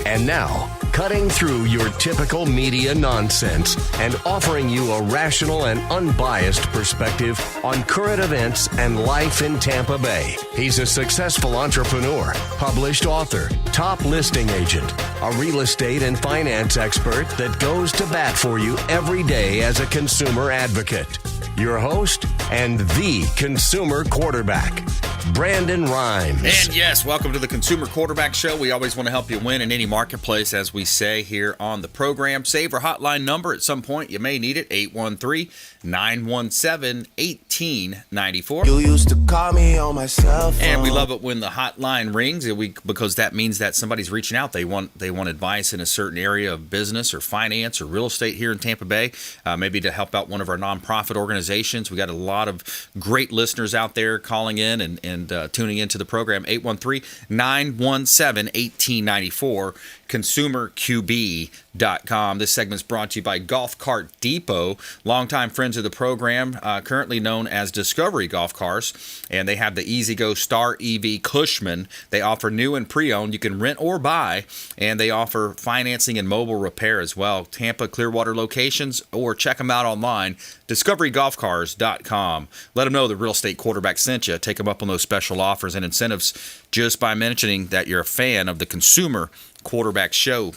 And now, cutting through your typical media nonsense and offering you a rational and unbiased perspective on current events and life in Tampa Bay. He's a successful entrepreneur, published author, top listing agent, a real estate and finance expert that goes to bat for you every day as a consumer advocate. Your host and the consumer quarterback, Brandon Rhymes. And yes, welcome to the Consumer Quarterback Show. We always want to help you win in any marketplace, as we say here on the program. Save our hotline number at some point. You may need it, 813-917-1894. You used to call me on my cell phone. And we love it when the hotline rings because that means that somebody's reaching out. They want advice in a certain area of business or finance or real estate here in Tampa Bay, maybe to help out one of our nonprofit organizations. We got a lot of great listeners out there calling in and tuning into the program. 813-917-1894, consumerqb.com. This segment's brought to you by Golf Cart Depot, longtime friends of the program, currently known as Discovery Golf Cars, and they have the E-Z-Go Star EV Cushman. They offer new and pre-owned. You can rent or buy, and they offer financing and mobile repair as well. Tampa, Clearwater locations, or check them out online, discoverygolfcars.com. Let them know the real estate quarterback sent you. Take them up on those special offers and incentives just by mentioning that you're a fan of the Consumer Quarterback Show.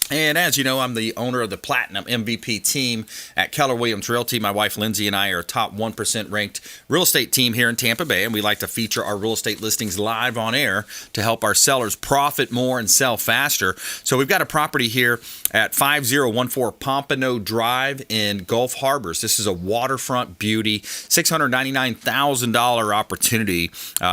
And as you know, I'm the owner of the Platinum MVP team at Keller Williams Realty. My wife Lindsay and I are a top 1% ranked real estate team here in Tampa Bay, and we like to feature our real estate listings live on air to help our sellers profit more and sell faster. So we've got a property here at 5014 Pompano Drive in Gulf Harbors. This is a waterfront beauty, $699,000 opportunity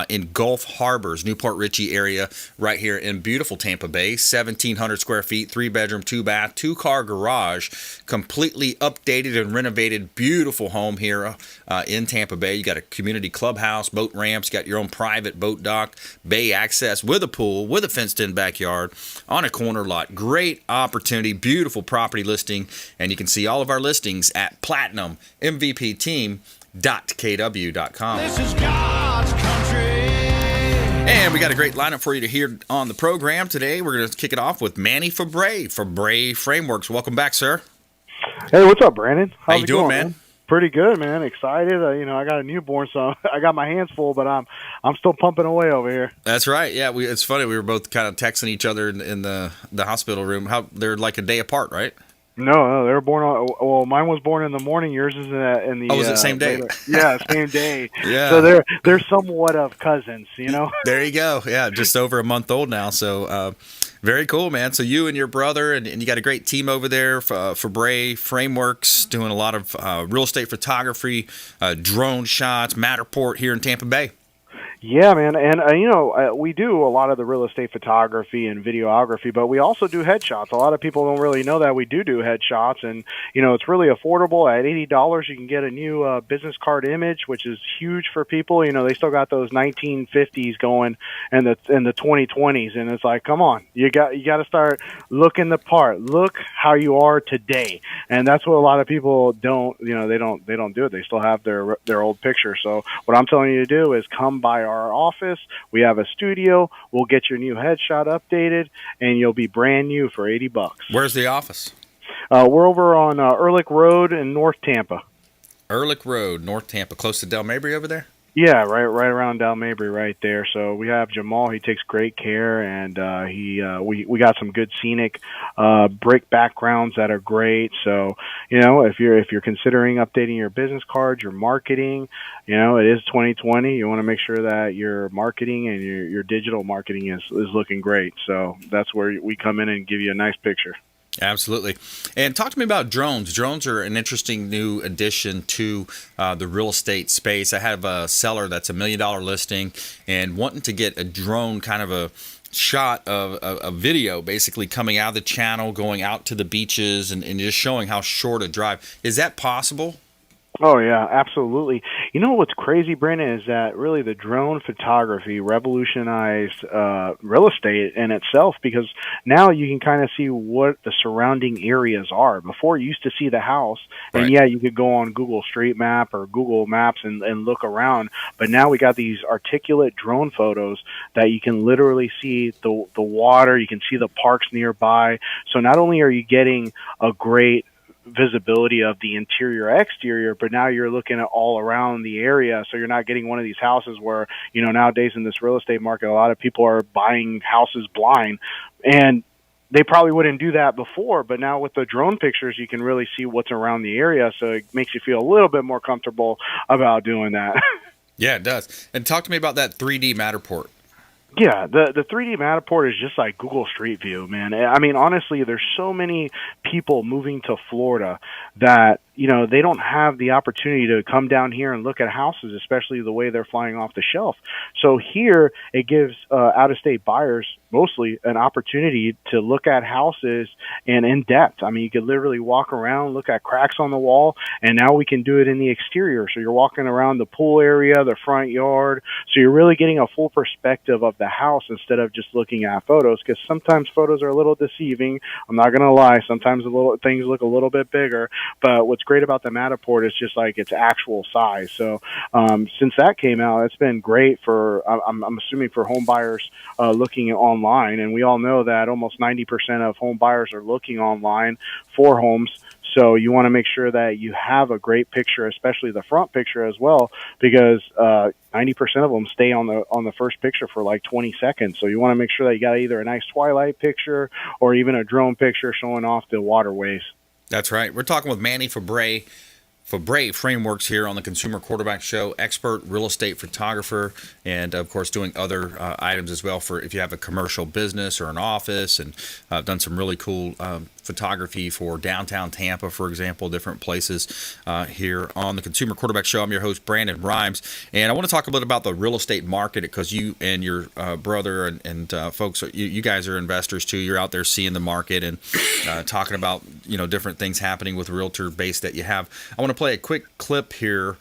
in Gulf Harbors, Newport Richey area, right here in beautiful Tampa Bay. 1,700 square feet, 3-bedroom, 2-bath, 2-car garage, completely updated and renovated, beautiful home here in Tampa Bay. You got a community clubhouse, boat ramps, got your own private boat dock, bay access with a pool, with a fenced-in backyard on a corner lot. Great opportunity, beautiful property listing, and you can see all of our listings at platinummvpteam.kw.com. This is God's country. And we got a great lineup for you to hear on the program today. We're going to kick it off with Manny Febre Frameworks. Welcome back, sir. Hey, what's up, Brandon? How you doing, man? Pretty good, man. Excited. I got a newborn, so I got my hands full, but I'm still pumping away over here. That's right. Yeah, it's funny. We were both kind of texting each other in the hospital room. They're like a day apart, right? No, they were born well, mine was born in the morning. Yours is in the. Oh, was it same day? Yeah, same day. Yeah. So they're somewhat of cousins, you know. There you go. Yeah, just over a month old now. So very cool, man. So you and your brother, and you got a great team over there for Febre Frameworks, doing a lot of real estate photography, drone shots, Matterport here in Tampa Bay. Yeah, man, and we do a lot of the real estate photography and videography, but we also do headshots. A lot of people don't really know that we do headshots, and it's really affordable. At $80, you can get a new business card image, which is huge for people. They still got those 1950s going and the 2020s, and it's like, come on, you got to start looking the part. Look how you are today, and that's what a lot of people don't. They don't do it. They still have their old picture. So what I'm telling you to do is come by our office. We have a studio. We'll get your new headshot updated, and you'll be brand new for $80. Where's the office? We're over on Ehrlich Road in North Tampa. Ehrlich Road, North Tampa, close to Del Mabry over there? Yeah, right around Del Mabry right there. So we have Jamal. He takes great care, and we got some good scenic brick backgrounds that are great. So if you're considering updating your business cards, your marketing, it is 2020. You want to make sure that your marketing and your digital marketing is looking great. So that's where we come in and give you a nice picture. Absolutely. And talk to me about drones. Drones are an interesting new addition to the real estate space. I have a seller that's $1 million listing and wanting to get a drone, kind of a shot of a video basically coming out of the channel, going out to the beaches and just showing how short a drive. Is that possible? Oh yeah, absolutely. You know what's crazy, Brandon, is that really the drone photography revolutionized real estate in itself, because now you can kind of see what the surrounding areas are. Before, you used to see the house, and Right. yeah, you could go on Google Street Map or Google Maps and look around. But now we got these articulate drone photos that you can literally see the water, you can see the parks nearby. So not only are you getting a great visibility of the interior exterior, but now you're looking at all around the area, so you're not getting one of these houses where, nowadays in this real estate market, a lot of people are buying houses blind, and they probably wouldn't do that before, but now with the drone pictures you can really see what's around the area, so it makes you feel a little bit more comfortable about doing that. Yeah, it does. And talk to me about that 3D Matterport. Yeah, the 3D Matterport is just like Google Street View, man. I mean, honestly, there's so many people moving to Florida that, they don't have the opportunity to come down here and look at houses, especially the way they're flying off the shelf. So here, it gives out-of-state buyers mostly an opportunity to look at houses and in depth. I mean, you could literally walk around, look at cracks on the wall, and now we can do it in the exterior. So you're walking around the pool area, the front yard. So you're really getting a full perspective of the house instead of just looking at photos, because sometimes photos are a little deceiving. I'm not going to lie. Sometimes things look a little bit bigger, but what's great about the Matterport is just like its actual size. So since that came out, it's been great for, I'm assuming, for home buyers looking online. And we all know that almost 90% of home buyers are looking online for homes. So you want to make sure that you have a great picture, especially the front picture as well, because 90% of them stay on the first picture for like 20 seconds. So you want to make sure that you got either a nice twilight picture or even a drone picture showing off the waterways. That's right. We're talking with Manny Febre Frameworks here on the Consumer Quarterback Show, expert real estate photographer, and of course doing other items as well for if you have a commercial business or an office, and done some really cool photography for downtown Tampa, for example, different places here on the Consumer Quarterback Show. I'm your host, Brandon Rhymes, and I want to talk a bit about the real estate market, because you and your brother and folks, you guys are investors too. You're out there seeing the market and talking about different things happening with realtor base that you have. I want to play a quick clip here.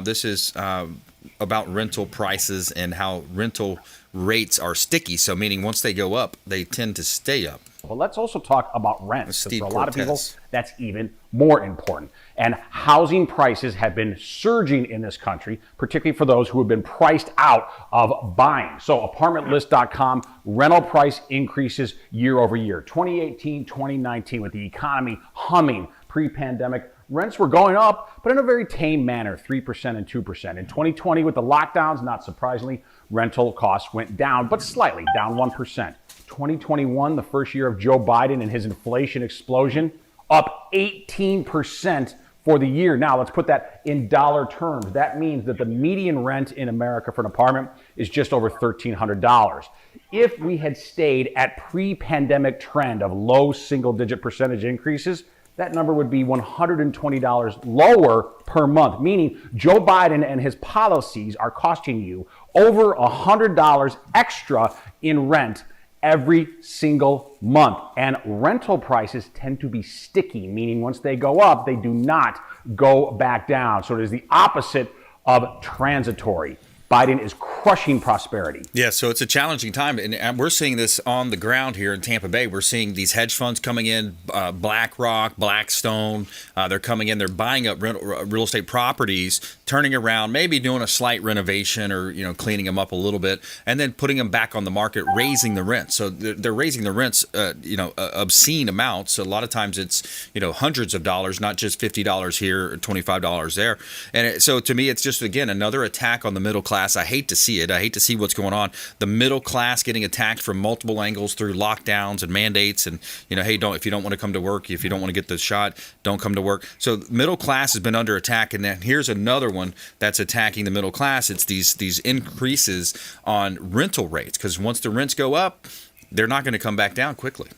This is about rental prices and how rental rates are sticky. So meaning once they go up, they tend to stay up. But let's also talk about rents. Steve For a lot of people, Cortez. that's even more important. And housing prices have been surging in this country, particularly for those who have been priced out of buying. So apartmentlist.com, rental price increases year over year. 2018, 2019, with the economy humming pre-pandemic, rents were going up, but in a very tame manner, 3% and 2%. In 2020, with the lockdowns, not surprisingly, rental costs went down, but slightly, down 1%. 2021, the first year of Joe Biden and his inflation explosion, up 18% for the year. Now, let's put that in dollar terms. That means that the median rent in America for an apartment is just over $1,300. If we had stayed at pre-pandemic trend of low single-digit percentage increases, that number would be $120 lower per month, meaning Joe Biden and his policies are costing you over $100 extra in rent every single month. And rental prices tend to be sticky, meaning once they go up, they do not go back down. So it is the opposite of transitory. Biden is crushing prosperity. Yeah, so it's a challenging time, and we're seeing this on the ground here in Tampa Bay. We're seeing these hedge funds coming in, BlackRock, Blackstone. They're coming in, they're buying up real estate properties, turning around, maybe doing a slight renovation or cleaning them up a little bit, and then putting them back on the market, raising the rent. So they're raising the rents, obscene amounts. A lot of times it's hundreds of dollars, not just $50 here or $25 there. And so to me, it's just again another attack on the middle class. I hate to see it. I hate to see what's going on. The middle class getting attacked from multiple angles through lockdowns and mandates, and hey, if you don't want to come to work, if you don't want to get the shot, don't come to work. So middle class has been under attack, and then here's another one that's attacking the middle class. It's these increases on rental rates, because once the rents go up, they're not going to come back down quickly.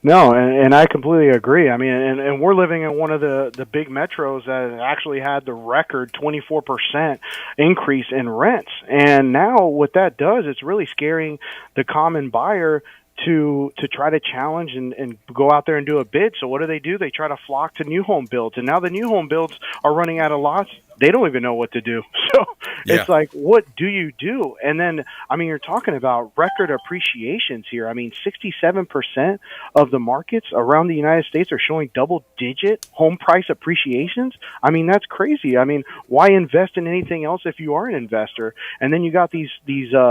No, and I completely agree. I mean, and we're living in one of the big metros that actually had the record 24% increase in rents. And now what that does, it's really scaring the common buyer to try to challenge and go out there and do a bid. So what do? They try to flock to new home builds, and now the new home builds are running out of lots. They don't even know what to do. So it's like, what do you do? And then, I mean, you're talking about record appreciations here. I mean, 67% of the markets around the United States are showing double-digit home price appreciations. I mean, that's crazy. I mean, why invest in anything else if you are an investor? And then you got these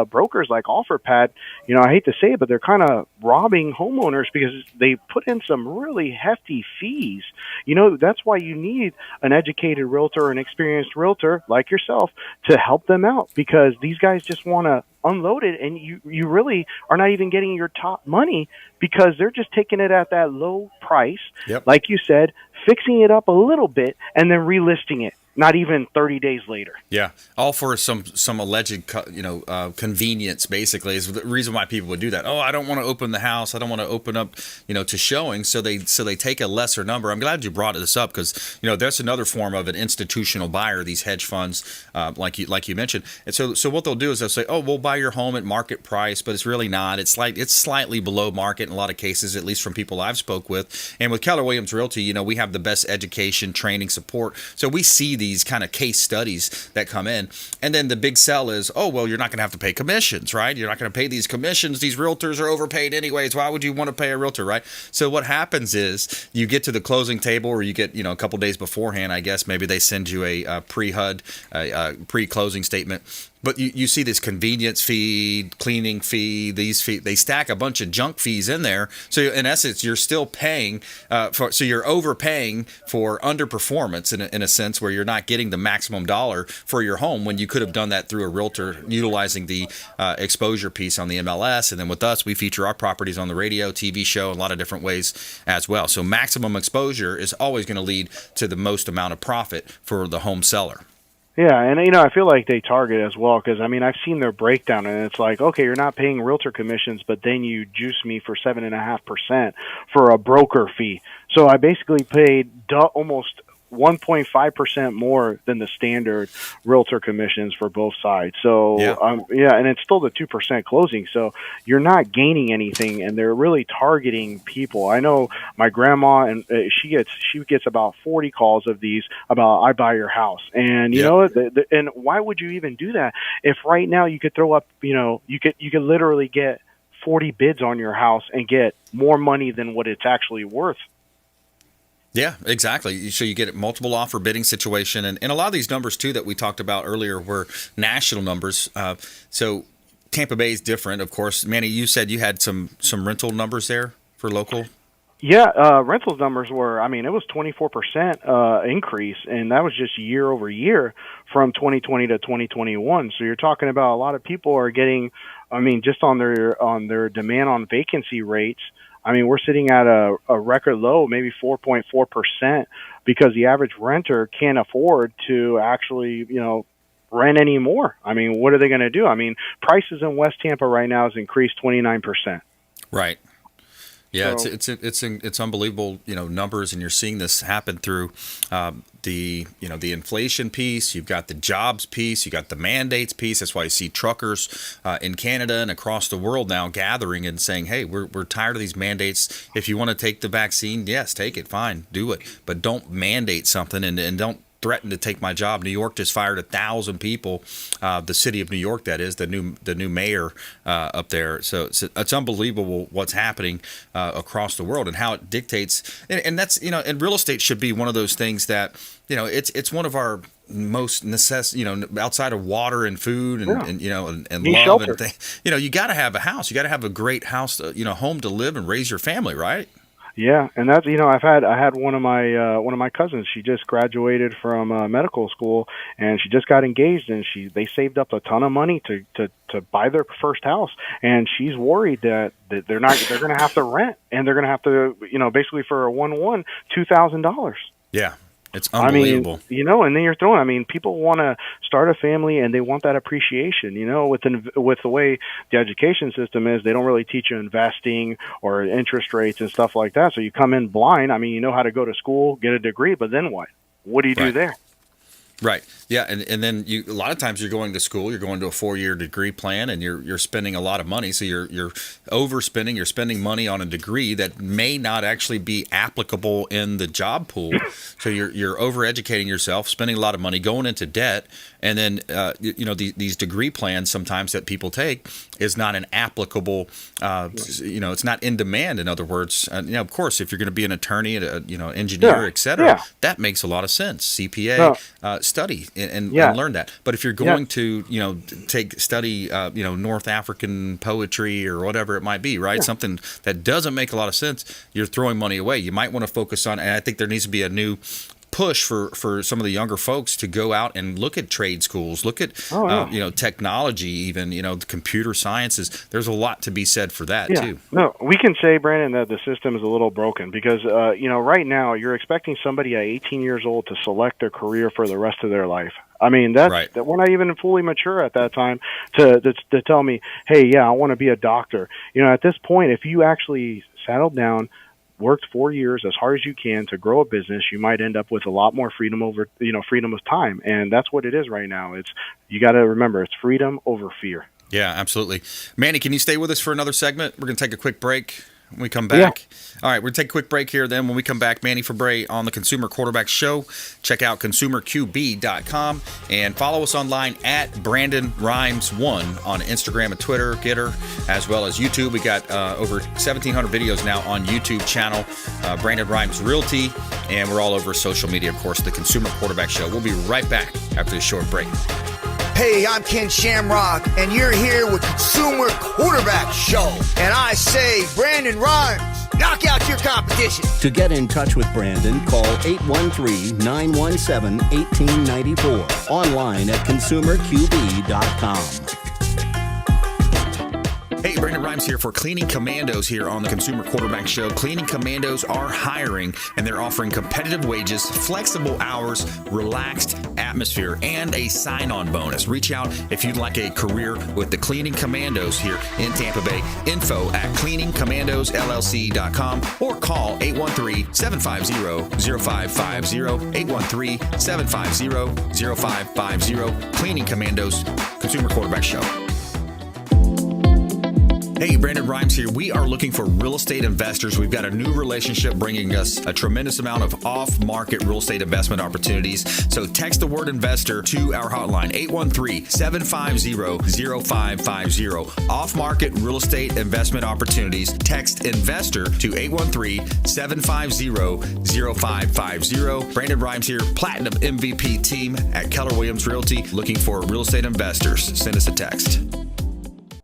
brokers like OfferPad. You know, I hate to say it, but they're kind of robbing homeowners because they put in some really hefty fees. You know, that's why you need an educated realtor, an experienced realtor like yourself to help them out, because these guys just want to unload it, and you really are not even getting your top money because they're just taking it at that low price, like you said, fixing it up a little bit, and then relisting it. Not even 30 days later. Yeah, all for some alleged, convenience. Basically, is the reason why people would do that. Oh, I don't want to open the house. I don't want to open up, to showing. So they take a lesser number. I'm glad you brought this up because that's another form of an institutional buyer. These hedge funds, like you mentioned. And so what they'll do is they'll say, oh, we'll buy your home at market price, but it's really not. It's slightly below market in a lot of cases, at least from people I've spoke with. And with Keller Williams Realty, we have the best education, training, support. So we see these kind of case studies that come in, and then the big sell is, oh, well, you're not going to have to pay commissions, right? You're not going to pay these commissions. These realtors are overpaid anyways. Why would you want to pay a realtor, right? So what happens is you get to the closing table, or you get, a couple days beforehand, I guess, maybe they send you a pre-HUD, pre-closing statement. But you see this convenience fee, cleaning fee, these fees, they stack a bunch of junk fees in there. So in essence, you're still paying so you're overpaying for underperformance in a sense where you're not getting the maximum dollar for your home when you could have done that through a realtor utilizing the exposure piece on the MLS. And then with us, we feature our properties on the radio, TV show, a lot of different ways as well. So maximum exposure is always going to lead to the most amount of profit for the home seller. Yeah, and I feel like they target as well because, I mean, I've seen their breakdown, and it's like, okay, you're not paying realtor commissions, but then you juice me for 7.5% for a broker fee. So I basically paid almost 1.5% more than the standard realtor commissions for both sides. So, and it's still the 2% closing. So you're not gaining anything, and they're really targeting people. I know my grandma, and she gets about 40 calls of these about, I buy your house. And you know, and why would you even do that if right now you could throw up, you could literally get 40 bids on your house and get more money than what it's actually worth. Yeah, exactly. So you get a multiple offer bidding situation. And a lot of these numbers, too, that we talked about earlier were national numbers. So Tampa Bay is different, of course. Manny, you said you had some rental numbers there for local? Yeah, rentals numbers were, I mean, it was 24% increase, and that was just year over year from 2020 to 2021. So you're talking about a lot of people are getting, I mean, just on their demand on vacancy rates, I mean, we're sitting at a record low, maybe 4.4%, because the average renter can't afford to actually, rent anymore. I mean, what are they going to do? I mean, prices in West Tampa right now has increased 29%. Right. Yeah, So, it's unbelievable, numbers, and you're seeing this happen through the inflation piece. You've got the jobs piece. You got the mandates piece. That's why you see truckers in Canada and across the world now gathering and saying, "Hey, we're tired of these mandates. If you want to take the vaccine, yes, take it. Fine, do it, but don't mandate something and don't threaten to take my job." New York just fired 1,000 people. The city of New York, that is, the new mayor up there. So it's unbelievable what's happening across the world and how it dictates. And that's and real estate should be one of those things that it's one of our most outside of water and food and Need love shelter. and things. You got to have a house. You got to have a great house, home to live and raise your family, right? Yeah, and that's I had one of my cousins. She just graduated from medical school, and she just got engaged, and they saved up a ton of money to buy their first house, and she's worried that they're going to have to rent, and they're going to have to basically for a $2,000. Yeah. It's unbelievable. I mean, and then you're throwing, I mean, people want to start a family and they want that appreciation, with the way the education system is, they don't really teach you investing or interest rates and stuff like that. So you come in blind. I mean, you know how to go to school, get a degree, but then what? What do you do there? Right. Yeah, and then a lot of times you're going to school, you're going to a 4-year degree plan, and you're spending a lot of money. So you're overspending, you're spending money on a degree that may not actually be applicable in the job pool. So you're overeducating yourself, spending a lot of money, going into debt, and then these degree plans sometimes that people take is not an applicable. It's not in demand. In other words, of course, if you're going to be an attorney, engineer, etc., that makes a lot of sense. CPA. Study and learn that. But if you're going to, study North African poetry or whatever it might be, right? Something that doesn't make a lot of sense, you're throwing money away. You might want to focus on, and I think there needs to be a new push for some of the younger folks to go out and look at trade schools, look at technology, even the computer sciences. There's a lot to be said for that too. No, we can say, Brandon, that the system is a little broken because right now you're expecting somebody at 18 years old to select their career for the rest of their life. I mean, that we're not even fully mature at that time to tell me, hey, I want to be a doctor. At this point, if you actually settled down, worked 4 years as hard as you can to grow a business, you might end up with a lot more freedom over, freedom of time. And that's what it is right now. You got to remember, it's freedom over fear. Yeah, absolutely. Manny, can you stay with us for another segment? We're going to take a quick break. When we come back. All right, we're going to take a quick break here. Then when we come back, Manny Febre on the Consumer Quarterback Show. Check out consumerqb.com and follow us online at Brandon Rhymes1 on Instagram and Twitter, Getter, as well as YouTube. We got over 1,700 videos now on YouTube channel, Brandon Rhymes Realty, and we're all over social media, of course, the Consumer Quarterback Show. We'll be right back after this short break. Hey, I'm Ken Shamrock, and you're here with Consumer Quarterback Show. And I say, Brandon Rhymes, knock out your competition. To get in touch with Brandon, call 813-917-1894. Online at consumerqb.com. Hey, Brandon Rhymes here for Cleaning Commandos here on the Consumer Quarterback Show. Cleaning Commandos are hiring, and they're offering competitive wages, flexible hours, relaxed atmosphere, and a sign-on bonus. Reach out if you'd like a career with the Cleaning Commandos here in Tampa Bay. Info at cleaningcommandosllc.com or call 813-750-0550, 813-750-0550. Cleaning Commandos, Consumer Quarterback Show. Hey, Brandon Rhymes here. We are looking for real estate investors. We've got a new relationship bringing us a tremendous amount of off-market real estate investment opportunities. So text the word investor to our hotline, 813-750-0550. Off-market real estate investment opportunities. Text investor to 813-750-0550. Brandon Rhymes here, Platinum MVP team at Keller Williams Realty, looking for real estate investors. Send us a text.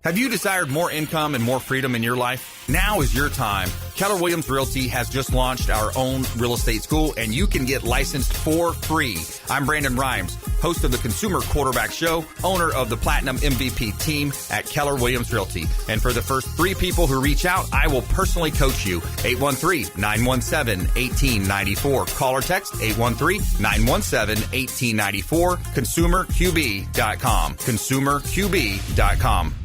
Have you desired more income and more freedom in your life? Now is your time. Keller Williams Realty has just launched our own real estate school, and you can get licensed for free. I'm Brandon Rhymes, host of the Consumer Quarterback Show, owner of the Platinum MVP team at Keller Williams Realty. And for the first 3 people who reach out, I will personally coach you. 813-917-1894. Call or text 813-917-1894. ConsumerQB.com. ConsumerQB.com.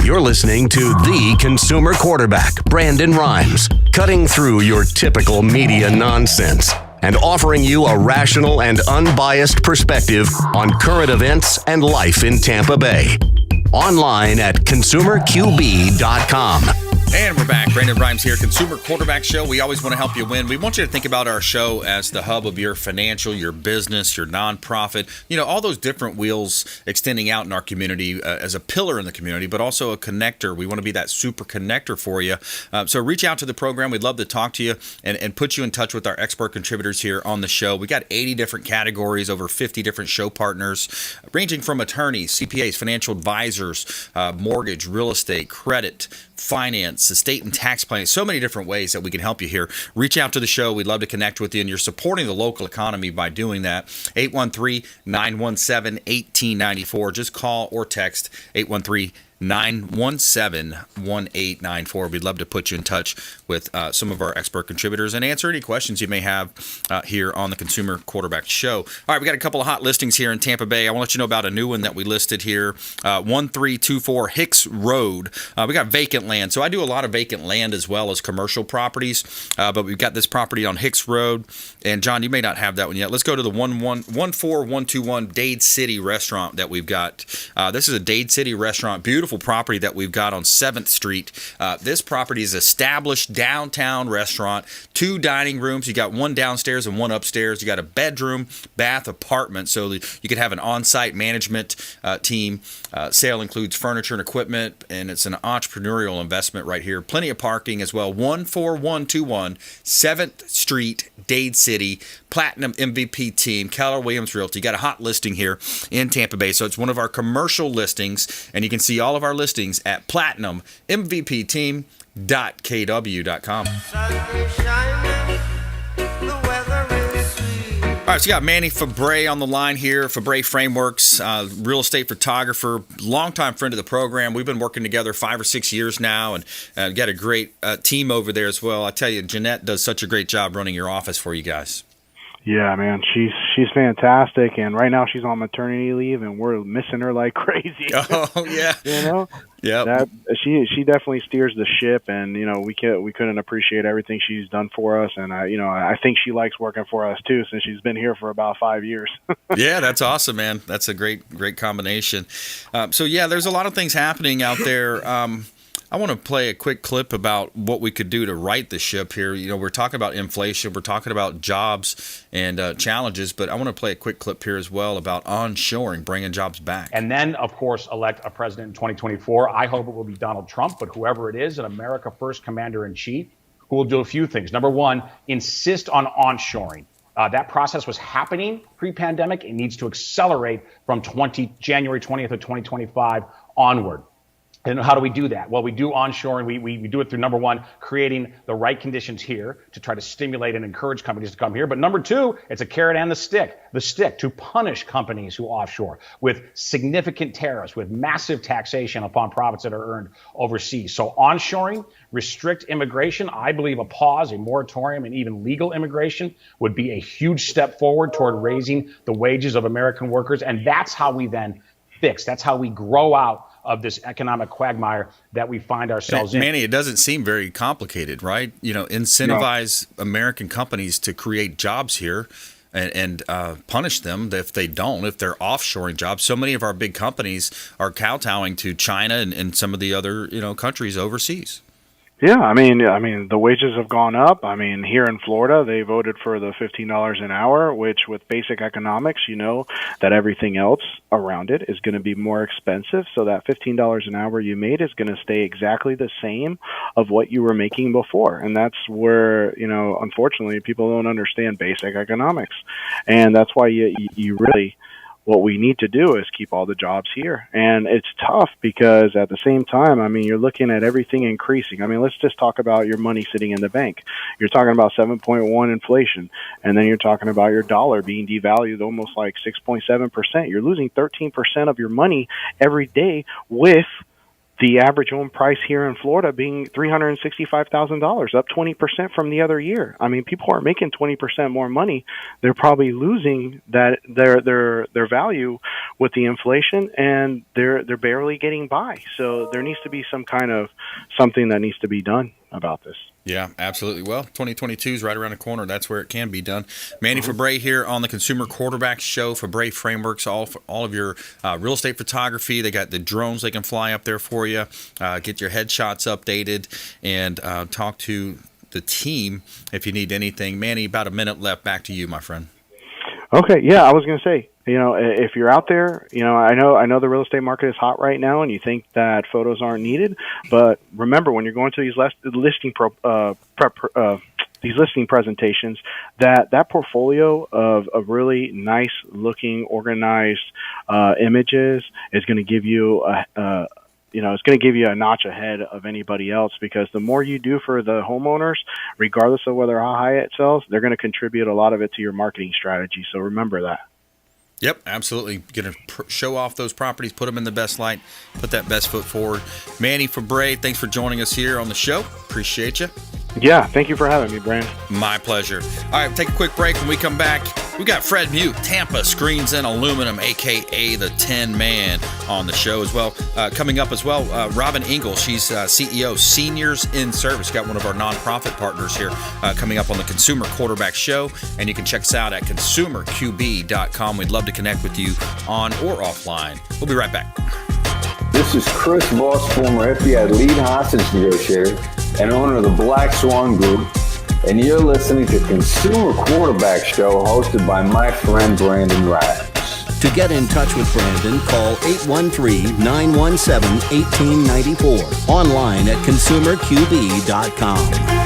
You're listening to the Consumer Quarterback, Brandon Rhymes, cutting through your typical media nonsense and offering you a rational and unbiased perspective on current events and life in Tampa Bay. Online at consumerqb.com. And we're back. Brandon Rhymes here, Consumer Quarterback Show. We always want to help you win. We want you to think about our show as the hub of your financial, your business, your nonprofit, all those different wheels extending out in our community as a pillar in the community, but also a connector. We want to be that super connector for you. So reach out to the program. We'd love to talk to you and put you in touch with our expert contributors here on the show. We got 80 different categories, over 50 different show partners, ranging from attorneys, CPAs, financial advisors, mortgage, real estate, credit, finance, estate and tax planning, so many different ways that we can help you here. Reach out to the show. We'd love to connect with you, and you're supporting the local economy by doing that. 813-917-1894. Just call or text 813 917-1894. We'd love to put you in touch with some of our expert contributors and answer any questions you may have here on the Consumer Quarterback Show. All right, we got a couple of hot listings here in Tampa Bay. I want to let you know about a new one that we listed here, 1324 Hicks Road. We got vacant land. So I do a lot of vacant land as well as commercial properties, but we've got this property on Hicks Road. And John, you may not have that one yet. Let's go to the 14121 Dade City restaurant that we've got. This is a Dade City restaurant, beautiful property that we've got on 7th Street. This property is established downtown restaurant, 2 dining rooms. You got 1 downstairs and 1 upstairs. You got a bedroom, bath, apartment, so that you could have an on-site management team. Sale includes furniture and equipment, and it's an entrepreneurial investment right here. Plenty of parking as well. 14121 7th Street, Dade City. Platinum MVP team, Keller Williams Realty. Got a hot listing here in Tampa Bay. So it's one of our commercial listings, and you can see all of our listings at platinummvpteam.kw.com. All right, so you got Manny Febre on the line here, Febre Frameworks, real estate photographer, longtime friend of the program. We've been working together 5 or 6 years now, and got a great team over there as well. I tell you, Jeanette does such a great job running your office for you guys. Yeah, man, she's fantastic, and right now she's on maternity leave, and we're missing her like crazy. Oh yeah, you know, yeah. She definitely steers the ship, and we couldn't appreciate everything she's done for us, and I think she likes working for us too, since she's been here for about 5 years. Yeah, that's awesome, man. That's a great combination. So yeah, there's a lot of things happening out there. I want to play a quick clip about what we could do to right the ship here. We're talking about inflation, we're talking about jobs and challenges, but I want to play a quick clip here as well about onshoring, bringing jobs back. And then, of course, elect a president in 2024. I hope it will be Donald Trump, but whoever it is, an America First commander-in-chief who will do a few things. Number one, insist on onshoring. That process was happening pre-pandemic. It needs to accelerate from January 20th of 2025 onward. And how do we do that? Well, we do onshoring. We do it through, number one, creating the right conditions here to try to stimulate and encourage companies to come here. But number two, it's a carrot and the stick to punish companies who offshore with significant tariffs, with massive taxation upon profits that are earned overseas. So onshoring, restrict immigration. I believe a pause, a moratorium, and even legal immigration would be a huge step forward toward raising the wages of American workers. And that's how we then fix. That's how we grow out of this economic quagmire that we find ourselves in. Manny, it doesn't seem very complicated, right? Incentivize American companies to create jobs here and punish them if they don't, if they're offshoring jobs. So many of our big companies are kowtowing to China and some of the other countries overseas. Yeah, I mean, the wages have gone up. I mean, here in Florida, they voted for the $15 an hour, which with basic economics, that everything else around it is going to be more expensive. So that $15 an hour you made is going to stay exactly the same of what you were making before. And that's where, unfortunately, people don't understand basic economics. And that's why you really... What we need to do is keep all the jobs here. And it's tough because at the same time, you're looking at everything increasing. Let's just talk about your money sitting in the bank. You're talking about 7.1 inflation, and then you're talking about your dollar being devalued almost like 6.7%. You're losing 13% of your money every day, with the average home price here in Florida being $365,000, up 20% from the other year. People aren't making 20% more money. They're probably losing that their value with the inflation, and they're barely getting by. So there needs to be something that needs to be done about this. Yeah, absolutely. Well, 2022 is right around the corner. That's where it can be done. Manny Febre here on the Consumer Quarterback Show. Febre Frameworks, all of your real estate photography. They got the drones they can fly up there for you. Get your headshots updated, and talk to the team if you need anything. Manny, about a minute left. Back to you, my friend. Okay, yeah, I was going to say, if you're out there, I know the real estate market is hot right now, and you think that photos aren't needed, but remember, when you're going to these listing presentations, that portfolio of really nice looking, organized images is going to give you it's going to give you a notch ahead of anybody else, because the more you do for the homeowners, regardless of how high it sells, they're going to contribute a lot of it to your marketing strategy. So remember that. Yep, absolutely. Going to show off those properties, put them in the best light, put that best foot forward. Manny Febre, thanks for joining us here on the show. Appreciate you. Yeah, thank you for having me, Brandon. My pleasure. All right, take a quick break. When we come back, we got Fred Mute, Tampa Screens and Aluminum, a.k.a. the Tin Man, on the show as well. Coming up as well, Robin Engel. She's CEO, Seniors in Service. Got one of our nonprofit partners here coming up on the Consumer Quarterback Show. And you can check us out at consumerqb.com. We'd love to connect with you on or offline. We'll be right back. This is Chris Voss, former FBI lead hostage negotiator and owner of the Black Swan Group, and you're listening to Consumer Quarterback Show hosted by my friend Brandon Rhymes. To get in touch with Brandon, call 813-917-1894. Online at consumerqb.com.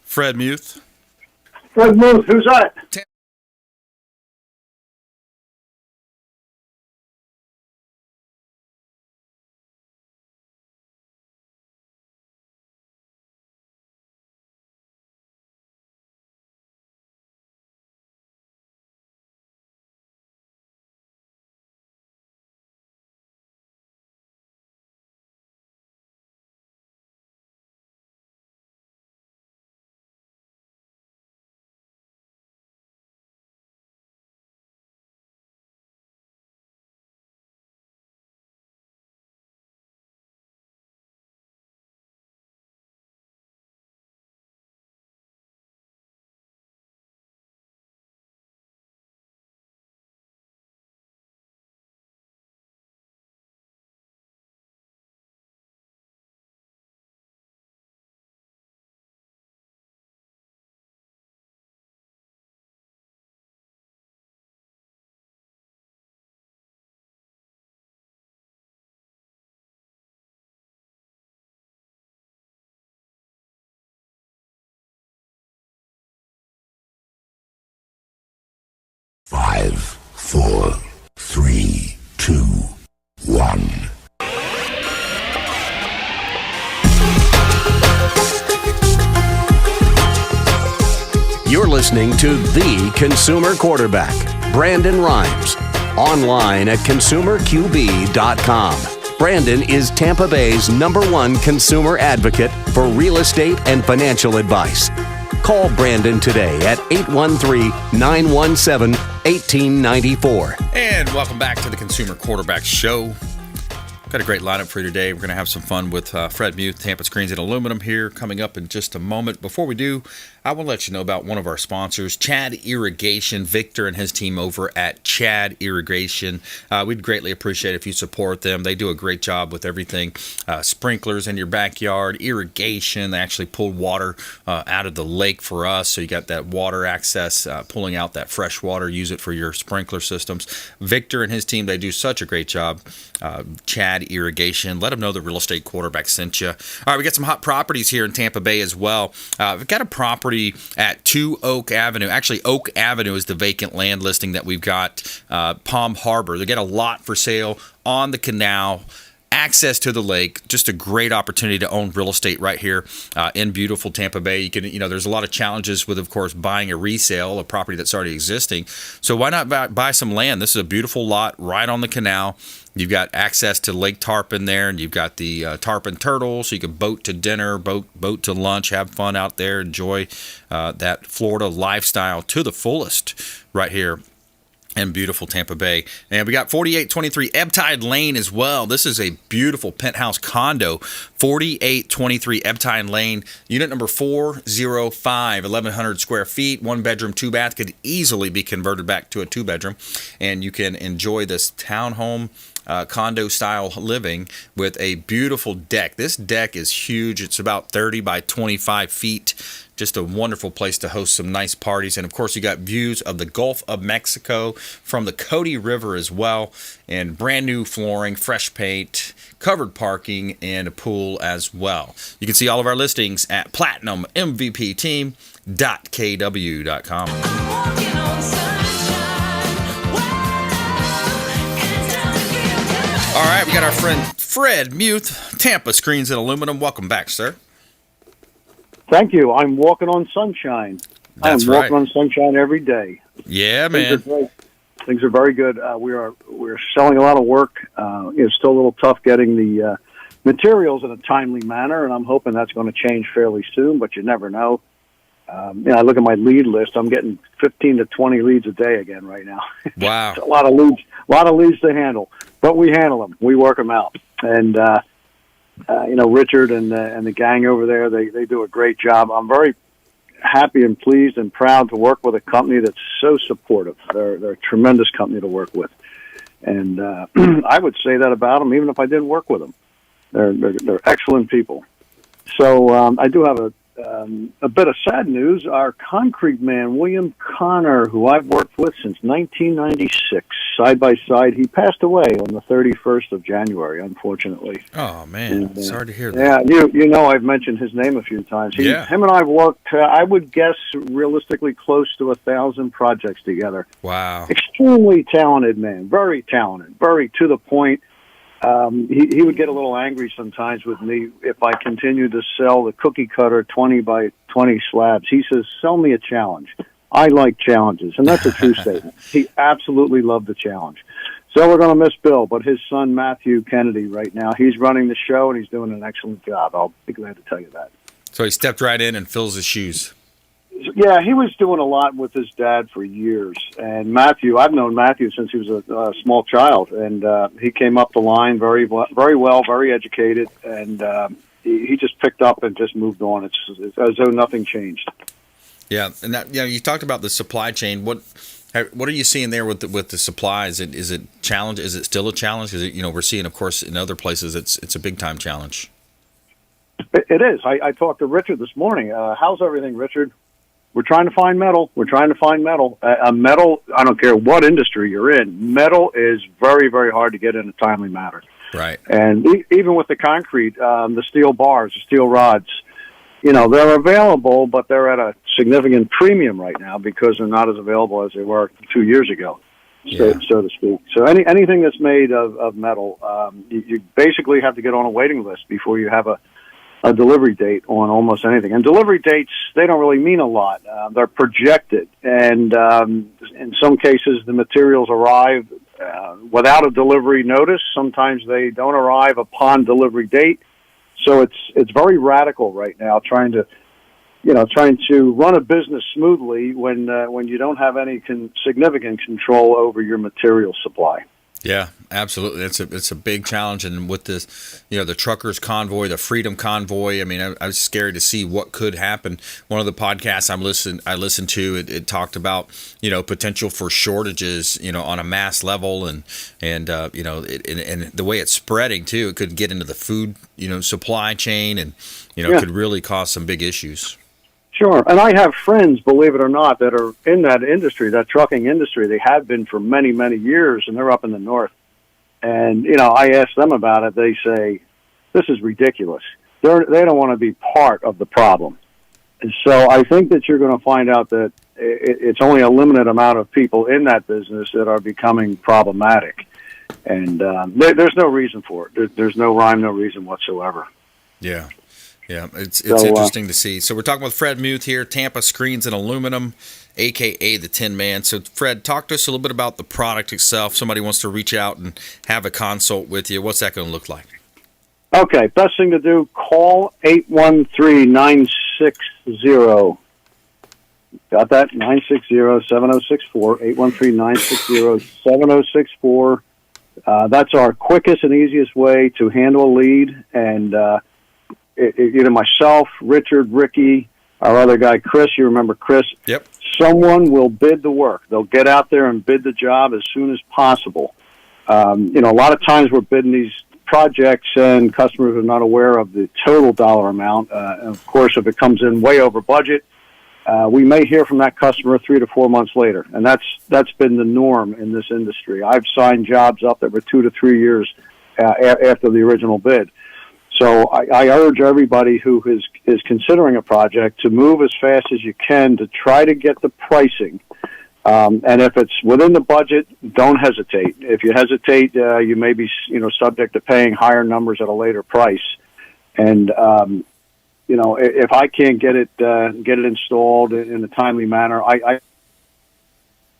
Fred Muth. Fred Muth, who's that? Five, four, three, two, one. You're listening to The Consumer Quarterback, Brandon Rhymes. Online at consumerqb.com. Brandon is Tampa Bay's #1 consumer advocate for real estate and financial advice. Call Brandon today at 813-917-1894. And welcome back to the Consumer Quarterback Show. Got a great lineup for you today. We're going to have some fun with Fred Muth, Tampa Screens and Aluminum here coming up in just a moment. Before we do, I want to let you know about one of our sponsors, Chad Irrigation. Victor and his team over at Chad Irrigation. We'd greatly appreciate it if you support them. They do a great job with everything. Sprinklers in your backyard, irrigation. They actually pull water out of the lake for us. So you got that water access, pulling out that fresh water. Use it for your sprinkler systems. Victor and his team, they do such a great job. Chad Irrigation. Let them know the real estate quarterback sent you. All right, we got some hot properties here in Tampa Bay as well. We've got a property at 2 Oak Avenue. Actually, Oak Avenue is the vacant land listing that we've got. Palm Harbor. They got a lot for sale on the canal. access to the lake, just a great opportunity to own real estate right here in beautiful Tampa Bay. You can, there's a lot of challenges with, of course, buying a resale, a property that's already existing. So why not buy some land? This is a beautiful lot right on the canal. You've got access to Lake Tarpon there, and you've got the Tarpon Turtle, so you can boat to dinner, boat to lunch, have fun out there, enjoy that Florida lifestyle to the fullest right here in beautiful Tampa Bay. And we got 4823 Ebbtide Lane as well. This is a beautiful penthouse condo, 4823 Ebbtide Lane, unit number 405, 1,100 square feet, 1 bedroom, 2 bath, could easily be converted back to a 2 bedroom, and you can enjoy this townhome condo style living with a beautiful deck. This deck is huge. It's about 30 by 25 feet. Just a wonderful place to host some nice parties. And of course, you got views of the Gulf of Mexico from the Cody River as well, and brand new flooring, fresh paint, covered parking, and a pool as well. You can see all of our listings at platinummvpteam.kw.com. All right, we got our friend Fred Muth, Tampa Screens and Aluminum. Welcome back, sir. Thank you. I'm walking on sunshine. That's I'm walking on sunshine every day. Yeah, man. Things are very good. We're selling a lot of work. It's still a little tough getting the materials in a timely manner, and I'm hoping that's going to change fairly soon, but you never know. I look at my lead list. I'm getting 15 to 20 leads a day again right now. Wow. It's a lot of leads to handle, but we handle them. We work them out. And, Richard and the gang over there, they do a great job. I'm very happy and pleased and proud to work with a company that's so supportive. They're a tremendous company to work with. And I would say that about them, even if I didn't work with them. They're excellent people. So I do have a bit of sad news. Our concrete man, William Connor, who I've worked with since 1996, side by side, he passed away on the 31st of January, unfortunately. Oh, man. And, sorry to hear that. Yeah, I've mentioned his name a few times. Him and I have worked, I would guess, realistically close to 1,000 projects together. Wow. Extremely talented man, very talented, very to the point. He would get a little angry sometimes with me if I continued to sell the cookie cutter 20 by 20 slabs. He says, sell me a challenge. I like challenges, and that's a true statement. He absolutely loved the challenge. So we're going to miss Bill, but his son, Matthew Kennedy, right now, he's running the show, and he's doing an excellent job. I'll be glad to tell you that. So he stepped right in and fills his shoes. Yeah, he was doing a lot with his dad for years. And Matthew, I've known Matthew since he was a small child, and he came up the line very well, very educated, and he just picked up and just moved on. It's as though nothing changed. Yeah, and that, you talked about the supply chain. What are you seeing there with the supplies? Is it challenge? Is it still a challenge? Is it, we're seeing, of course, in other places it's a big time challenge. It is. I talked to Richard this morning. How's everything, Richard? We're trying to find metal. Metal, I don't care what industry you're in, metal is very, very hard to get in a timely manner. Right. And even with the concrete, the steel bars, the steel rods, they're available, but they're at a significant premium right now because they're not as available as they were 2 years ago, so to speak. So anything that's made of metal, you basically have to get on a waiting list before you have a delivery date on almost anything. And delivery dates, they don't really mean a lot. They're projected. And in some cases, the materials arrive without a delivery notice. Sometimes they don't arrive upon delivery date. So it's very radical right now, trying to run a business smoothly when you don't have any significant control over your material supply. Yeah, absolutely. It's a big challenge, and with this, the truckers convoy, the Freedom Convoy. I mean, I was scared to see what could happen. One of the podcasts I listened to, it talked about potential for shortages, on a mass level, and the way it's spreading too. It could get into the food, supply chain, and could really cause some big issues. Sure. And I have friends, believe it or not, that are in that industry, that trucking industry. They have been for many, many years, and they're up in the north. And, I ask them about it. They say, this is ridiculous. They don't want to be part of the problem. And so I think that you're going to find out that it's only a limited amount of people in that business that are becoming problematic. And there's no reason for it. There's no rhyme, no reason whatsoever. Yeah. Yeah, it's interesting to see. So we're talking with Fred Muth here, Tampa Screens and Aluminum, a.k.a. the Tin Man. So, Fred, talk to us a little bit about the product itself. Somebody wants to reach out and have a consult with you. What's that going to look like? Okay, best thing to do, call 813-960. Got that? 960-7064, 813-960-7064. That's our quickest and easiest way to handle a lead. And either myself, Richard, Ricky, our other guy, Chris, you remember Chris? Yep. Someone will bid the work. They'll get out there and bid the job as soon as possible. A lot of times we're bidding these projects and customers are not aware of the total dollar amount. And of course, if it comes in way over budget, we may hear from that customer 3 to 4 months later. And that's been the norm in this industry. I've signed jobs up that were 2 to 3 years after the original bid. So I urge everybody who is considering a project to move as fast as you can to try to get the pricing. And if it's within the budget, don't hesitate. If you hesitate, you may be subject to paying higher numbers at a later price. And if I can't get it installed in a timely manner, I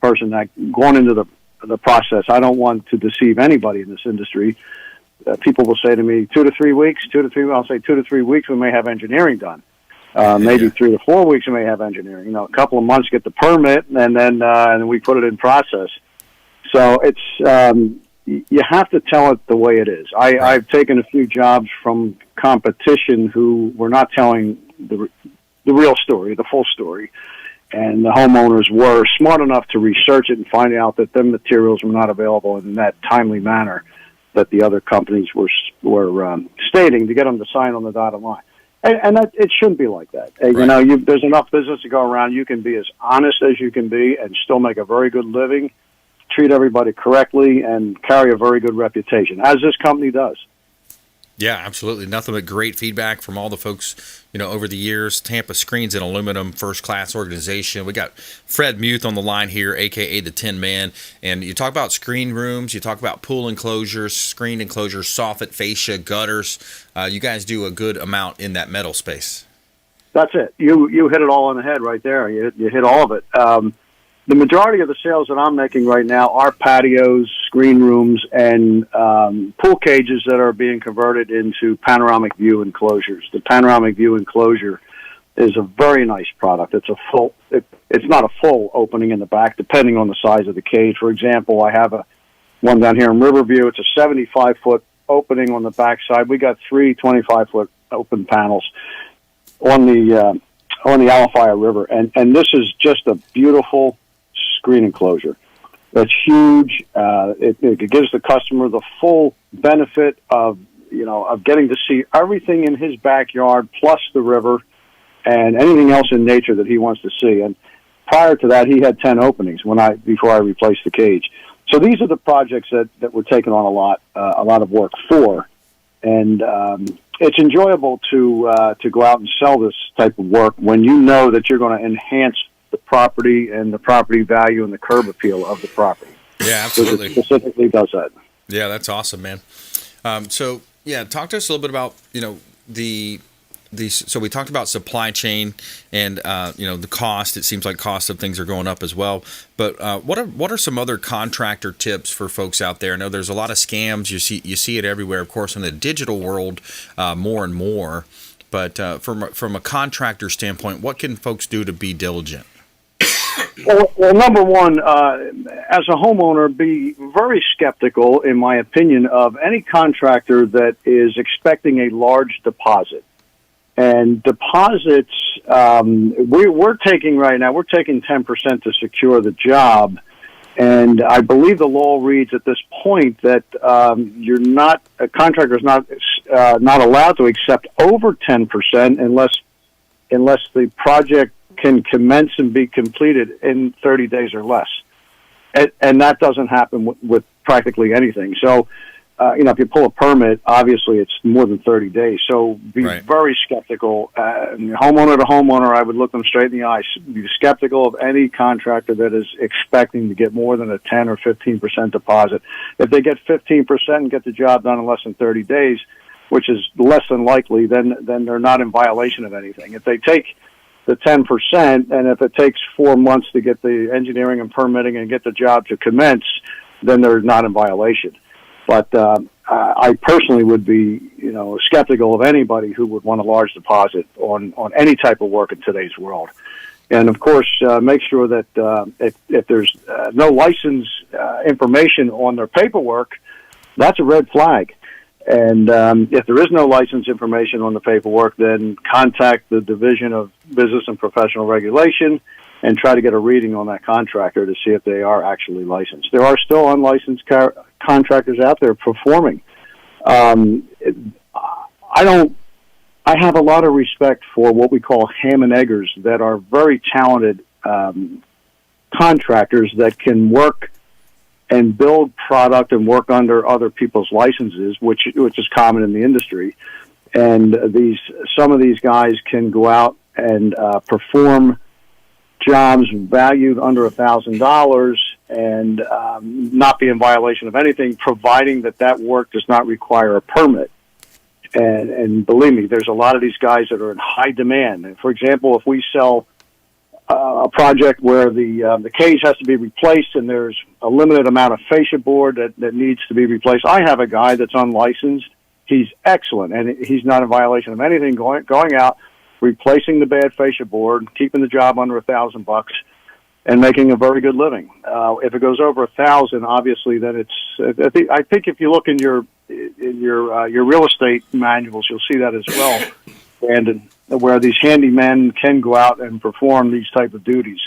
person that going into the process, I don't want to deceive anybody in this industry. People will say to me, 2 to 3 weeks, I'll say 2 to 3 weeks, we may have engineering done. Maybe 3 to 4 weeks, we may have engineering. A couple of months, get the permit, and then we put it in process. So it's you have to tell it the way it is. I've taken a few jobs from competition who were not telling the real story, the full story, and the homeowners were smart enough to research it and find out that the materials were not available in that timely manner that the other companies were stating to get them to sign on the dotted line. And it shouldn't be like that. Right. There's enough business to go around. You can be as honest as you can be and still make a very good living, treat everybody correctly, and carry a very good reputation, as this company does. Yeah, absolutely. Nothing but great feedback from all the folks, over the years. Tampa Screens and Aluminum, first-class organization. We got Fred Muth on the line here, a.k.a. the Tin Man. And you talk about screen rooms, you talk about pool enclosures, screen enclosures, soffit, fascia, gutters. You guys do a good amount in that metal space. That's it. You hit it all on the head right there. You hit all of it. The majority of the sales that I'm making right now are patios, screen rooms, and pool cages that are being converted into panoramic view enclosures. The panoramic view enclosure is a very nice product. It's not a full opening in the back, depending on the size of the cage. For example, I have one down here in Riverview. It's a 75-foot opening on the back side. We got 3 25-foot open panels on the Alafaya River, and this is just a beautiful screen enclosure. That's huge. It gives the customer the full benefit of getting to see everything in his backyard, plus the river and anything else in nature that he wants to see. And prior to that, he had 10 openings before I replaced the cage. So these are the projects that we're taking on a lot of work for, and it's enjoyable to go out and sell this type of work when you know that you're going to enhance the property and the property value and the curb appeal of the property. Yeah, absolutely. It specifically does that. Yeah, that's awesome, man. So talk to us a little bit about so we talked about supply chain and the cost. It seems like cost of things are going up as well. But what are some other contractor tips for folks out there? I know there's a lot of scams. You see it everywhere, of course, in the digital world more and more. But from a contractor standpoint, what can folks do to be diligent? Well, number one, as a homeowner, be very skeptical, in my opinion, of any contractor that is expecting a large deposit. And deposits, we're taking 10% to secure the job. And I believe the law reads at this point that a contractor is not allowed to accept over 10% unless the project can commence and be completed in 30 days or less. And that doesn't happen with practically anything. So if you pull a permit, obviously it's more than 30 days. So be Right. very skeptical. Homeowner to homeowner, I would look them straight in the eye. Be skeptical of any contractor that is expecting to get more than a 10 or 15% deposit. If they get 15% and get the job done in less than 30 days, which is less than likely, then they're not in violation of anything. If they take the 10%, and if it takes 4 months to get the engineering and permitting and get the job to commence, then they're not in violation. But I personally would be, skeptical of anybody who would want a large deposit on any type of work in today's world. And of course, make sure that if there's no license information on their paperwork, that's a red flag. And if there is no license information on the paperwork, then contact the Division of Business and Professional Regulation and try to get a reading on that contractor to see if they are actually licensed. There are still unlicensed contractors out there performing. I have a lot of respect for what we call ham and eggers that are very talented contractors that can work and build product and work under other people's licenses, which is common in the industry. And some of these guys can go out and perform jobs valued under $1,000 and not be in violation of anything, providing that work does not require a permit. And believe me, there's a lot of these guys that are in high demand. And for example, if we sell a project where the cage has to be replaced and there's a limited amount of fascia board that needs to be replaced, I have a guy that's unlicensed. He's excellent, and he's not in violation of anything, going out, replacing the bad fascia board, keeping the job under $1,000, and making a very good living. If it goes over 1,000, obviously, then I think if you look in your real estate manuals, you'll see that as well, Brandon, where these handymen can go out and perform these type of duties.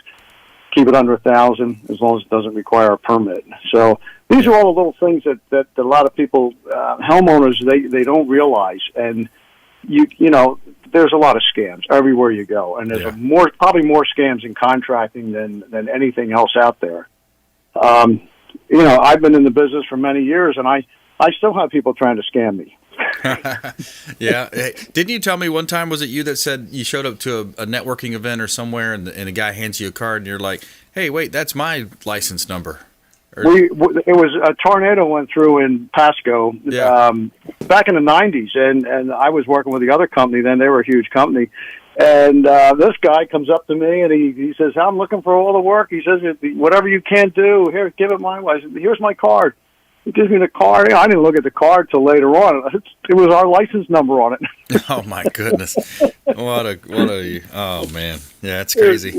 Keep it under 1,000 as long as it doesn't require a permit. So these are all the little things that a lot of people, homeowners, they don't realize. And there's a lot of scams everywhere you go, and there's probably more scams in contracting than anything else out there. I've been in the business for many years, and I still have people trying to scam me. Yeah. Hey, didn't you tell me one time, was it you that said you showed up to a networking event or somewhere and a guy hands you a card and you're like, hey, wait, that's my license number? It was a tornado went through in Pasco back in the 90s, and I was working with the other company then. They were a huge company. And this guy comes up to me, and he says, I'm looking for all the work. He says, whatever you can't do, here, give it my way. I said, here's my card. He gives me the card. I didn't look at the card till later on. It was our license number on it. Oh, my goodness. Oh, man. Yeah, it's crazy.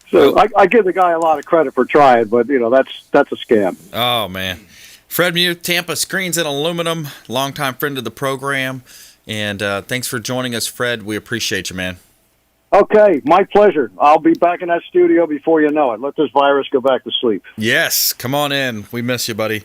So I give the guy a lot of credit for trying, but, that's a scam. Oh, man. Fred Mew, Tampa Screens and Aluminum, longtime friend of the program. And thanks for joining us, Fred. We appreciate you, man. Okay, my pleasure. I'll be back in that studio before you know it. Let this virus go back to sleep. Yes, come on in. We miss you, buddy.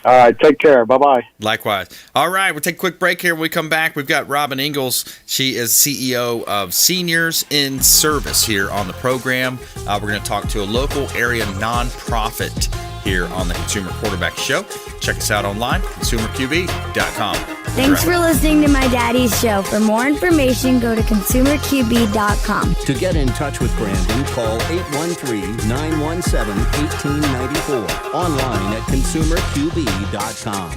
All right, take care. Bye-bye. Likewise. All right, we'll take a quick break here. When we come back, we've got Robin Ingalls. She is CEO of Seniors in Service here on the program. We're going to talk to a local area nonprofit here on the Consumer Quarterback Show. Check us out online, consumerqb.com. Thanks for listening to My Daddy's Show. For more information, go to consumerqb.com. To get in touch with Brandon, call 813-917-1894. Online at consumerqb.com.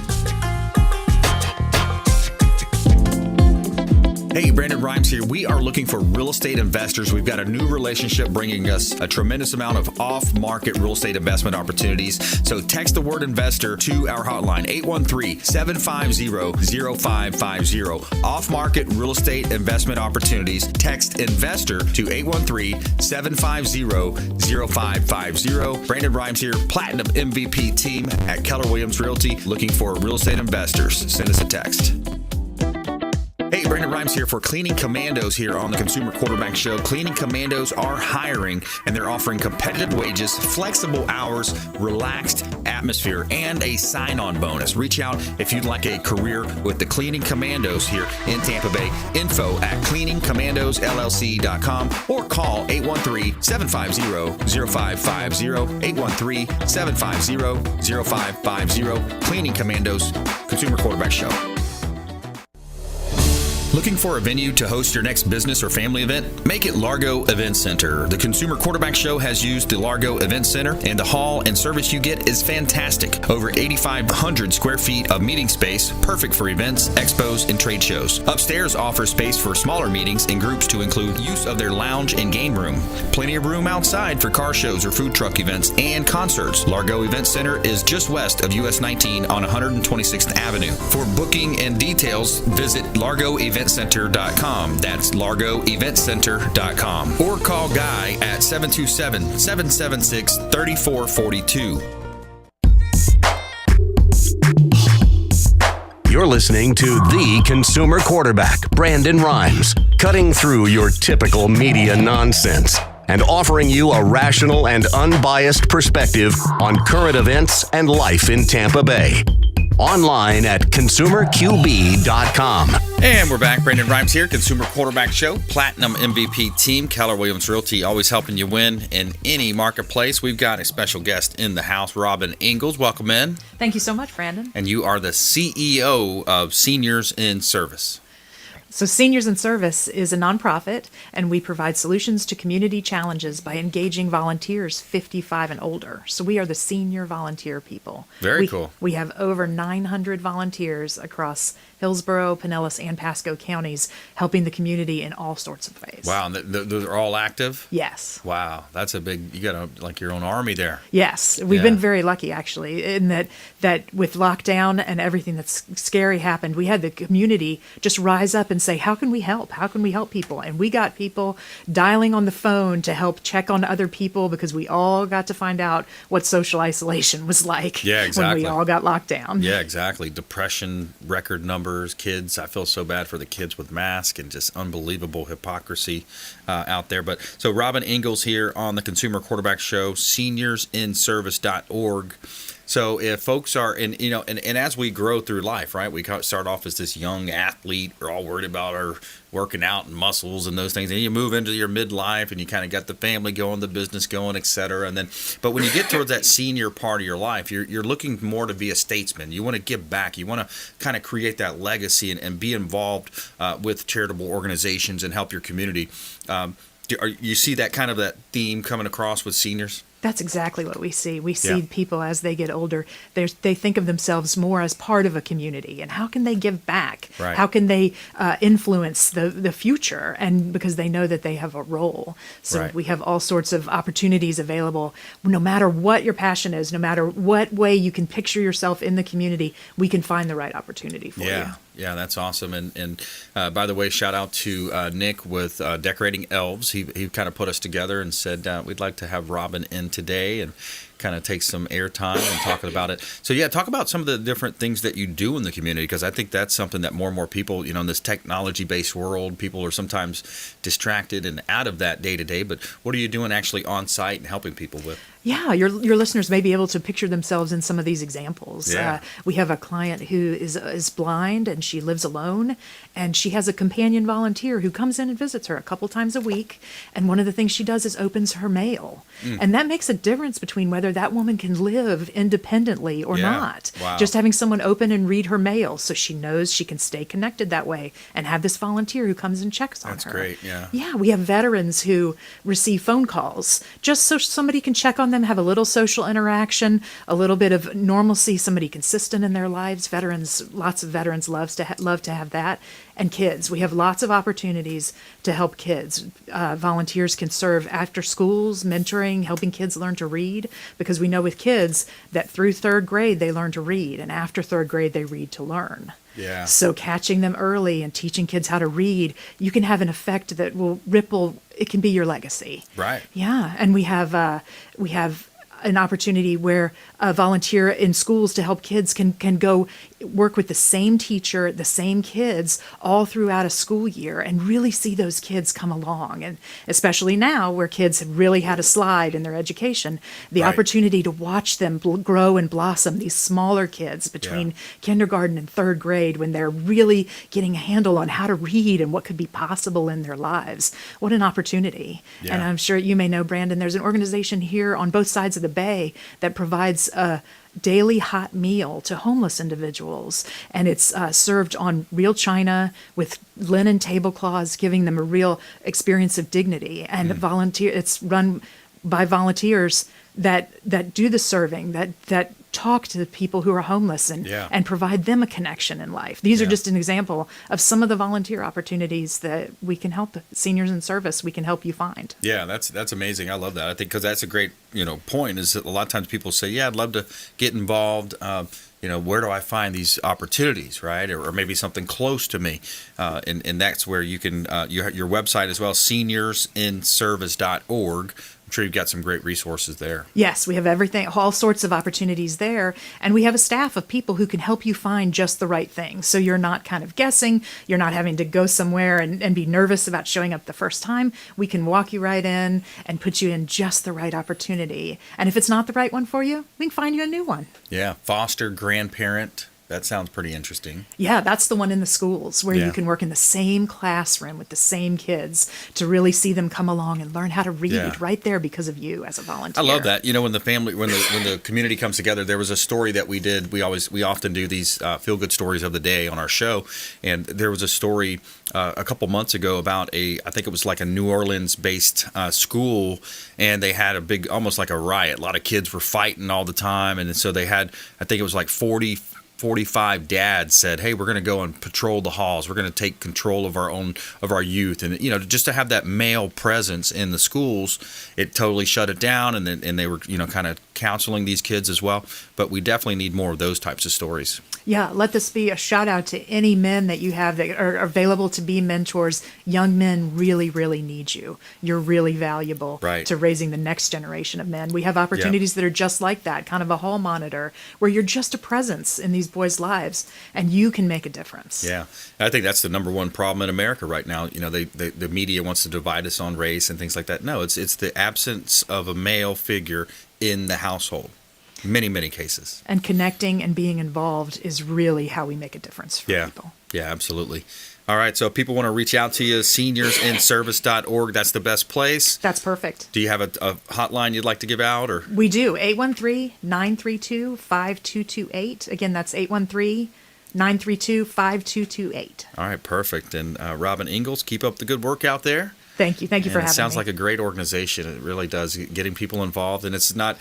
Hey, Brandon Rhymes here. We are looking for real estate investors. We've got a new relationship bringing us a tremendous amount of off-market real estate investment opportunities. So text the word investor to our hotline, 813-750-0550. Off-market real estate investment opportunities. Text investor to 813-750-0550. Brandon Rhymes here, Platinum MVP team at Keller Williams Realty, looking for real estate investors. Send us a text. Hey, Brandon Rhymes here for Cleaning Commandos here on the Consumer Quarterback Show. Cleaning Commandos are hiring, and they're offering competitive wages, flexible hours, relaxed atmosphere, and a sign-on bonus. Reach out if you'd like a career with the Cleaning Commandos here in Tampa Bay. Info at cleaningcommandosllc.com or call 813-750-0550, 813-750-0550. Cleaning Commandos, Consumer Quarterback Show. Looking for a venue to host your next business or family event? Make it Largo Event Center. The Consumer Quarterback Show has used the Largo Event Center, and the hall and service you get is fantastic. Over 8,500 square feet of meeting space, perfect for events, expos, and trade shows. Upstairs offers space for smaller meetings and groups to include use of their lounge and game room. Plenty of room outside for car shows or food truck events and concerts. Largo Event Center is just west of US 19 on 126th Avenue. For booking and details, visit largoeventcenter.com. That's largoeventcenter.com. Or call Guy at 727-776-3442. You're listening to the Consumer Quarterback, Brandon Rhymes, cutting through your typical media nonsense and offering you a rational and unbiased perspective on current events and life in Tampa Bay. Online at consumerqb.com. And we're back. Brandon Rhymes here, Consumer Quarterback Show. Platinum MVP team, Keller Williams Realty, always helping you win in any marketplace. We've got a special guest in the house, Robin Ingalls. Welcome in. Thank you so much, Brandon. And you are the CEO of Seniors in Service. So Seniors in Service is a nonprofit, and we provide solutions to community challenges by engaging volunteers 55 and older. So we are the senior volunteer people. Very cool. We have over 900 volunteers across Hillsborough, Pinellas, and Pasco counties, helping the community in all sorts of ways. Wow, and those are all active? Yes. Wow, that's a big, you got like your own army there. Yes, we've been very lucky, actually, in that with lockdown and everything that's scary happened, we had the community just rise up and say, how can we help? How can we help people? And we got people dialing on the phone to help check on other people, because we all got to find out what social isolation was like when we all got locked down. Yeah, exactly. Depression, record numbers, kids. I feel so bad for the kids with masks and just unbelievable hypocrisy out there. But so Robin Ingalls here on the Consumer Quarterback Show, seniorsinservice.org. So if folks are, and as we grow through life, right, we start off as this young athlete. We're all worried about our working out and muscles and those things. And you move into your midlife and you kind of got the family going, the business going, et cetera. But when you get towards that senior part of your life, you're looking more to be a statesman. You want to give back. You want to kind of create that legacy and be involved with charitable organizations and help your community. You see that kind of that theme coming across with seniors? That's exactly what we see. We see people as they get older, they think of themselves more as part of a community. And how can they give back? Right. How can they influence the future? And because they know that they have a role. So we have all sorts of opportunities available. No matter what your passion is, no matter what way you can picture yourself in the community, we can find the right opportunity for you. Yeah, that's awesome. And by the way, shout out to Nick with Decorating Elves. He kind of put us together and said we'd like to have Robin in today and kind of take some airtime and talking about it. So talk about some of the different things that you do in the community, because I think that's something that more and more people, in this technology-based world, people are sometimes distracted and out of that day to day. But what are you doing actually on site and helping people with? Yeah, your listeners may be able to picture themselves in some of these examples. Yeah. We have a client who is blind, and she lives alone, and she has a companion volunteer who comes in and visits her a couple times a week. And one of the things she does is opens her mail. And that makes a difference between whether that woman can live independently or not. Wow. Just having someone open and read her mail so she knows she can stay connected that way and have this volunteer who comes and checks on her. That's great, yeah. Yeah, we have veterans who receive phone calls just so somebody can check on them, have a little social interaction, a little bit of normalcy, somebody consistent in their lives. Lots of veterans love to have that. And kids, we have lots of opportunities to help kids. Volunteers can serve after schools, mentoring, helping kids learn to read, because we know with kids that through third grade they learn to read, and after third grade they read to learn. Yeah. So catching them early and teaching kids how to read, you can have an effect that will ripple. It can be your legacy. Right. Yeah, and we have an opportunity where a volunteer in schools to help kids can go work with the same teacher, the same kids all throughout a school year and really see those kids come along. And especially now where kids have really had a slide in their education, the opportunity to watch them grow and blossom, these smaller kids between kindergarten and third grade when they're really getting a handle on how to read and what could be possible in their lives. What an opportunity. Yeah. And I'm sure you may know, Brandon, there's an organization here on both sides of the bay that provides a daily hot meal to homeless individuals, and it's served on real china with linen tablecloths, giving them a real experience of dignity. And it's run by volunteers that do the serving, that talk to the people who are homeless and provide them a connection in life. These are just an example of some of the volunteer opportunities that we can help seniors in service. We can help you find. Yeah, that's amazing. I love that. I think because that's a great point. Is that a lot of times people say, "Yeah, I'd love to get involved." Where do I find these opportunities, right? Or maybe something close to me, and that's where you can your website as well, seniorsinservice.org. I'm sure you've got some great resources there. Yes, we have everything, all sorts of opportunities there. And we have a staff of people who can help you find just the right thing. So you're not kind of guessing. You're not having to go somewhere and be nervous about showing up the first time. We can walk you right in and put you in just the right opportunity. And if it's not the right one for you, we can find you a new one. Yeah, foster grandparent. That sounds pretty interesting. Yeah, that's the one in the schools where you can work in the same classroom with the same kids to really see them come along and learn how to read right there because of you as a volunteer. I love that. When the family, when the community comes together, there was a story that we did. We often do these feel good stories of the day on our show, and there was a story a couple months ago about I think it was like a New Orleans based school, and they had a big, almost like a riot. A lot of kids were fighting all the time, and so they had, I think it was like 45 dads said, "Hey, we're going to go and patrol the halls. We're going to take control of our youth." And just to have that male presence in the schools, it totally shut it down. And they were kind of counseling these kids as well. But we definitely need more of those types of stories. Yeah, let this be a shout out to any men that you have that are available to be mentors. Young men really, really need you. You're really valuable to raising the next generation of men. We have opportunities that are just like that, kind of a hall monitor, where you're just a presence in these boys' lives, and you can make a difference. Yeah, I think that's the number one problem in America right now. The media wants to divide us on race and things like that. No, it's the absence of a male figure in the household. Many cases. And connecting and being involved is really how we make a difference for people. Yeah, absolutely. All right, so if people want to reach out to you, seniorsinservice.org, that's the best place. That's perfect. Do you have a hotline you'd like to give out? Or we do, 813-932-5228. Again, that's 813-932-5228. All right, perfect. And Robin Ingalls, keep up the good work out there. Thank you for having me. It sounds like a great organization. It really does, getting people involved, and it's not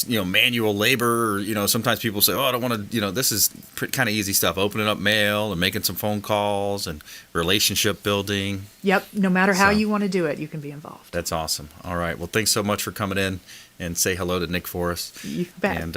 manual labor. Or, sometimes people say, "Oh, I don't want to." This is kind of easy stuff. Opening up mail and making some phone calls and relationship building. Yep. No matter how you want to do it, you can be involved. That's awesome. All right. Well, thanks so much for coming in and say hello to Nick for us. You bet. And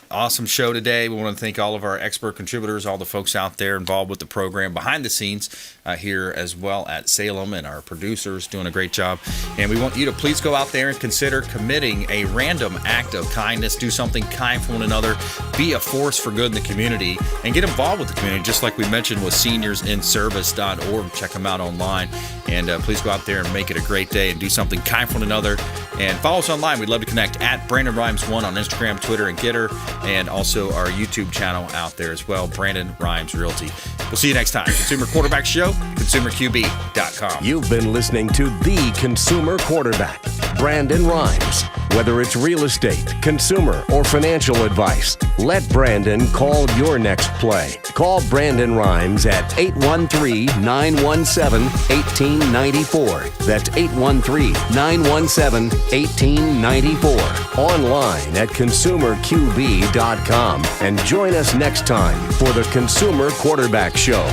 awesome show today. We want to thank all of our expert contributors, all the folks out there involved with the program behind the scenes here as well at Salem, and our producers doing a great job. And we want you to please go out there and consider committing a random act of kindness. Do something kind for one another. Be a force for good in the community, and get involved with the community, just like we mentioned with seniorsinservice.org. Check them out online. And please go out there and make it a great day and do something kind for one another. And follow us online. We'd love to connect at Brandon Rhymes 1 on Instagram, Twitter, and Getter. And also our YouTube channel out there as well, Brandon Rhymes Realty. We'll see you next time. Consumer Quarterback Show, consumerqb.com. You've been listening to The Consumer Quarterback, Brandon Rhymes. Whether it's real estate, consumer, or financial advice, let Brandon call your next play. Call Brandon Rhymes at 813-917-1894. That's 813-917-1894. Online at consumerqb.com. And join us next time for the Consumer Quarterback Show.